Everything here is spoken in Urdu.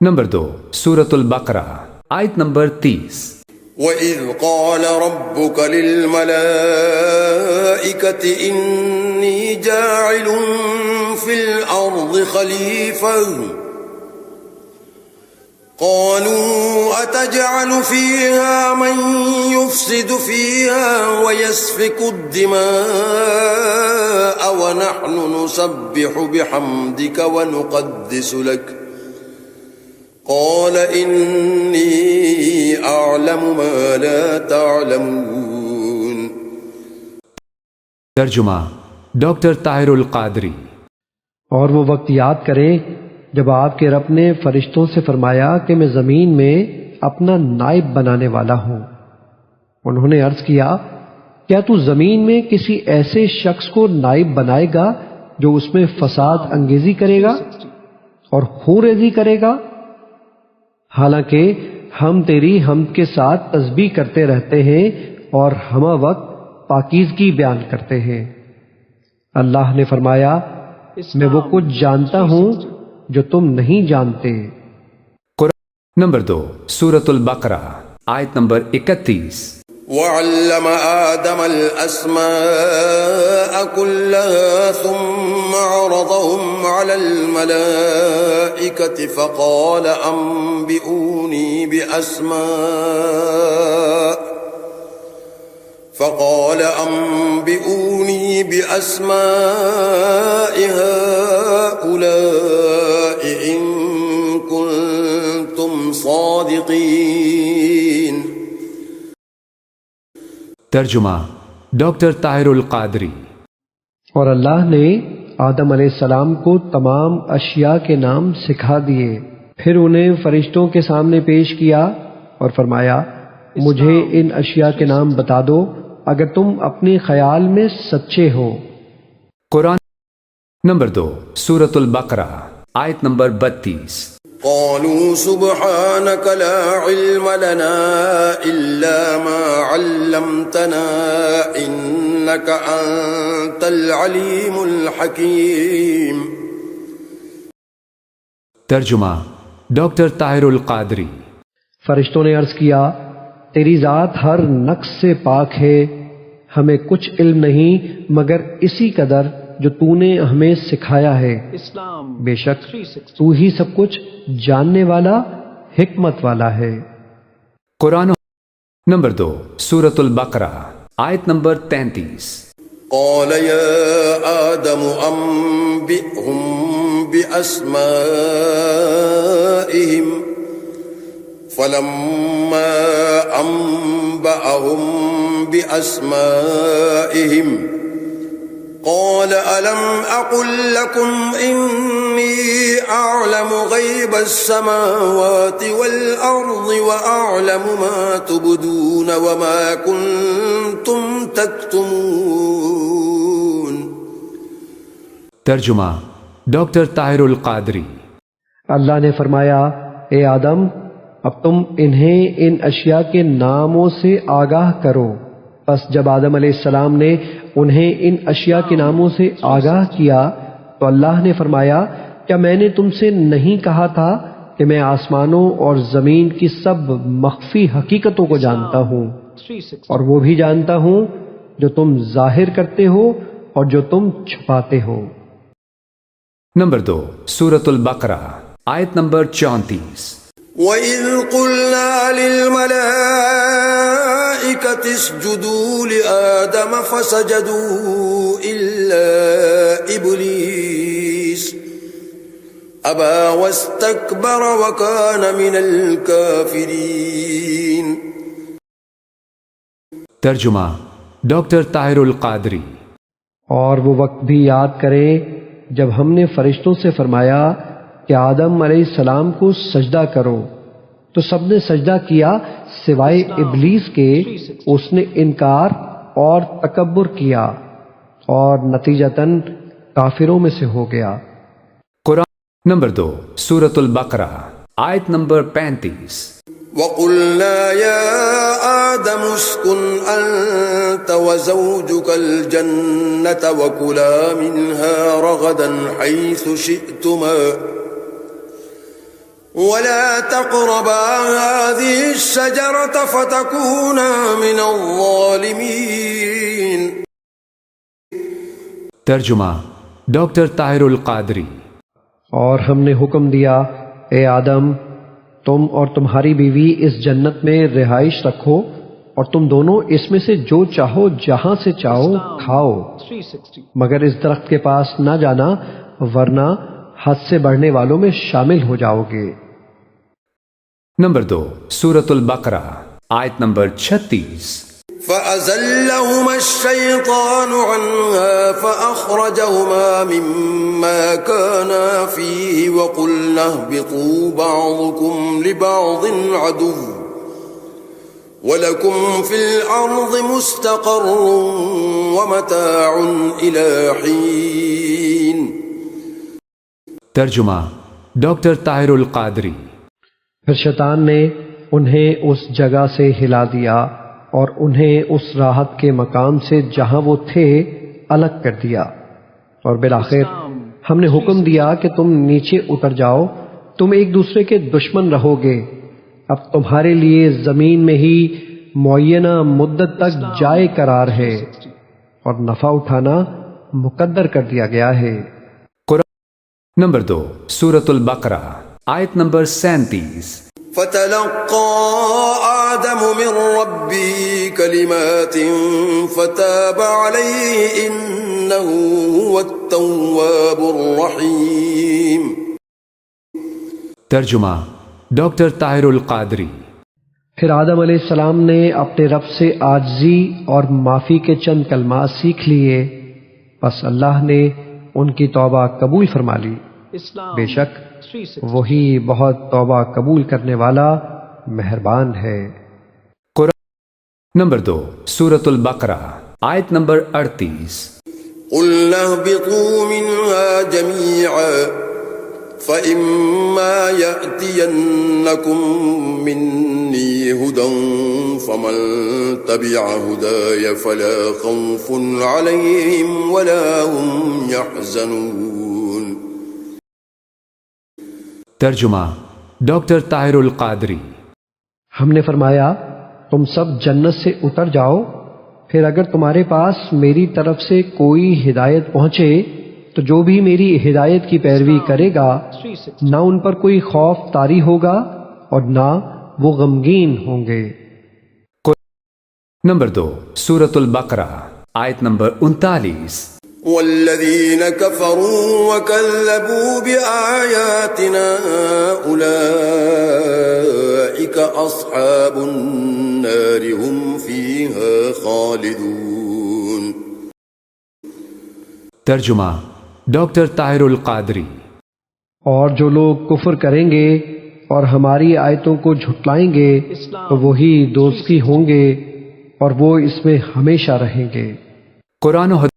نمبر 2 سورۃ البقرہ آیت نمبر 30۔ وَإِذْ قَالَ رَبُّكَ لِلْمَلَائِكَةِ إِنِّي جَاعِلٌ فِي الْأَرْضِ خَلِيفَةً قَالُوا أَتَجْعَلُ فِيهَا مَن يُفْسِدُ فِيهَا وَيَسْفِكُ الدِّمَاءَ وَنَحْنُ نُسَبِّحُ بِحَمْدِكَ وَنُقَدِّسُ لَكَ قال انی اعلم ما لا تعلمون۔ ترجمہ ڈاکٹر طاہر القادری۔ اور وہ وقت یاد کریں جب آپ کے رب نے فرشتوں سے فرمایا کہ میں زمین میں اپنا نائب بنانے والا ہوں۔ انہوں نے عرض کیا کیا تو زمین میں کسی ایسے شخص کو نائب بنائے گا جو اس میں فساد انگیزی کرے گا اور خون ریزی کرے گا؟ حالانکہ ہم تیری حمد کے ساتھ تسبیح کرتے رہتے ہیں اور ہمہ وقت پاکیزگی بیان کرتے ہیں۔ اللہ نے فرمایا میں وہ کچھ جانتا ہوں جو تم نہیں جانتے۔ قرآن نمبر 2 سورۃ البقرہ آیت نمبر 31۔ وَعَلَّمَ آدَمَ الْأَسْمَاءَ كُلَّهَا ثُمَّ عَرَضَهُمْ عَلَى الْمَلَائِكَةِ فَقَالَ أَنبِئُونِي بِأَسْمَاءِ هَؤُلَاءِ إِن كُنتُمْ صَادِقِينَ۔ ترجمہ ڈاکٹر طاہر القادری۔ اور اللہ نے آدم علیہ السلام کو تمام اشیاء کے نام سکھا دیے، پھر انہیں فرشتوں کے سامنے پیش کیا اور فرمایا مجھے ان اشیاء کے نام بتا دو اگر تم اپنے خیال میں سچے ہو۔ قرآن نمبر 2 سورۃ البقرہ آیت نمبر 32۔ قالوا سبحانك لا علم لنا إلا ما علمتنا إنك أنت العليم الحكيم۔ ترجمہ ڈاکٹر طاہر القادری۔ فرشتوں نے عرض کیا تیری ذات ہر نقص سے پاک ہے، ہمیں کچھ علم نہیں مگر اسی قدر جو تو نے ہمیں سکھایا ہے، بے شک تو ہی سب کچھ جاننے والا حکمت والا ہے۔ قرآن نمبر 2 سورۃ البقرہ آیت نمبر 33۔ قال يا آدم أنبئهم بأسمائهم فلما أنبأهم بأسمائهم قال ألم أقل لكم إني أعلم غيب السماوات والأرض وأعلم ما تبدون وما كنتم تكتمون۔ ترجمہ ڈاکٹر طاہر القادری۔ اللہ نے فرمایا اے آدم اب تم انہیں ان اشیاء کے ناموں سے آگاہ کرو۔ پس جب آدم علیہ السلام نے انہیں ان اشیاء کے ناموں سے آگاہ کیا تو اللہ نے فرمایا کیا میں نے تم سے نہیں کہا تھا کہ میں آسمانوں اور زمین کی سب مخفی حقیقتوں کو جانتا ہوں اور وہ بھی جانتا ہوں جو تم ظاہر کرتے ہو اور جو تم چھپاتے ہو۔ نمبر 2 سورۃ البقرہ آیت نمبر 34۔ وَإِذْ قُلْنَا لِلْمَلَائِكَةِ اسْجُدُوا لِآدَمَ فَسَجَدُوا إِلَّا إِبْلِيسَ أَبَى وَاسْتَكْبَرَ وَكَانَ مِنَ الْكَافِرِينَ۔ ترجمہ ڈاکٹر طاہر القادری۔ اور وہ وقت بھی یاد کریں جب ہم نے فرشتوں سے فرمایا کہ آدم علیہ السلام کو سجدہ کرو تو سب نے سجدہ کیا سوائے ابلیس کے، اس نے انکار اور تکبر کیا اور نتیجتاً کافروں میں سے ہو گیا۔ قرآن نمبر 2 سورۃ البقرہ آیت نمبر 35۔ وَقُلْنَا يَا آدَمُ اسْكُنْ أَنْتَ وَزَوْجُكَ الْجَنَّةَ وَكُلَا مِنْهَا رَغَدًا حَيْثُ شِئْتُمَا ولا تقربا هذه الشجرة فتكونا من الظالمين. ترجمہ ڈاکٹر طاہر القادری۔ اور ہم نے حکم دیا اے آدم تم اور تمہاری بیوی اس جنت میں رہائش رکھو اور تم دونوں اس میں سے جو چاہو جہاں سے چاہو کھاؤ، مگر اس درخت کے پاس نہ جانا ورنہ حد سے بڑھنے والوں میں شامل ہو جاؤ گے۔ نمبر 2 سورۃ البقرہ آیت نمبر 36۔ فأزلهما الشيطان عنها فأخرجهما مما كانا فيه وقلنا اهبطوا بعضكم لبعض عدو ولكم في الأرض مستقر ومتاع إلى حين. ترجمہ ڈاکٹر طاہر القادری۔ پھر شیطان نے انہیں اس جگہ سے ہلا دیا اور انہیں اس راحت کے مقام سے جہاں وہ تھے الگ کر دیا، اور بالآخر ہم نے حکم دیا کہ تم نیچے اتر جاؤ، تم ایک دوسرے کے دشمن رہو گے، اب تمہارے لیے زمین میں ہی معینہ مدت تک جائے قرار ہے اور نفع اٹھانا مقدر کر دیا گیا ہے۔ نمبر 2 سورۃ البقرہ آیت نمبر 37۔ فتلقى آدم من ربه كلمات فتاب عليه إنه هو التواب الرحيم. ترجمہ ڈاکٹر طاہر القادری۔ پھر آدم علیہ السلام نے اپنے رب سے عاجزی اور معافی کے چند کلمات سیکھ لیے، بس اللہ نے ان کی توبہ قبول فرما لی، بے شک وہی بہت توبہ قبول کرنے والا مہربان ہے۔ نمبر 2 سورۃ البقرہ آیت نمبر 38۔ قلنا اهبطوا منها جميعا فإما يأتينكم مني هدى فمن تبع هداي فلا خوف عليهم ولا هم يحزنون. ترجمہ ڈاکٹر طاہر القادری۔ ہم نے فرمایا تم سب جنت سے اتر جاؤ، پھر اگر تمہارے پاس میری طرف سے کوئی ہدایت پہنچے تو جو بھی میری ہدایت کی پیروی کرے گا نہ ان پر کوئی خوف طاری ہوگا اور نہ وہ غمگین ہوں گے۔ نمبر 2 سورۃ البقرہ آیت نمبر 39۔ والذين كفروا وكذبوا بآياتنا أولئك أصحاب النار هم فيها خالدون. ترجمہ ڈاکٹر طاہر القادری۔ اور جو لوگ کفر کریں گے اور ہماری آیتوں کو جھٹلائیں گے تو وہی دوزخی ہوں گے اور وہ اس میں ہمیشہ رہیں گے۔ قرآن و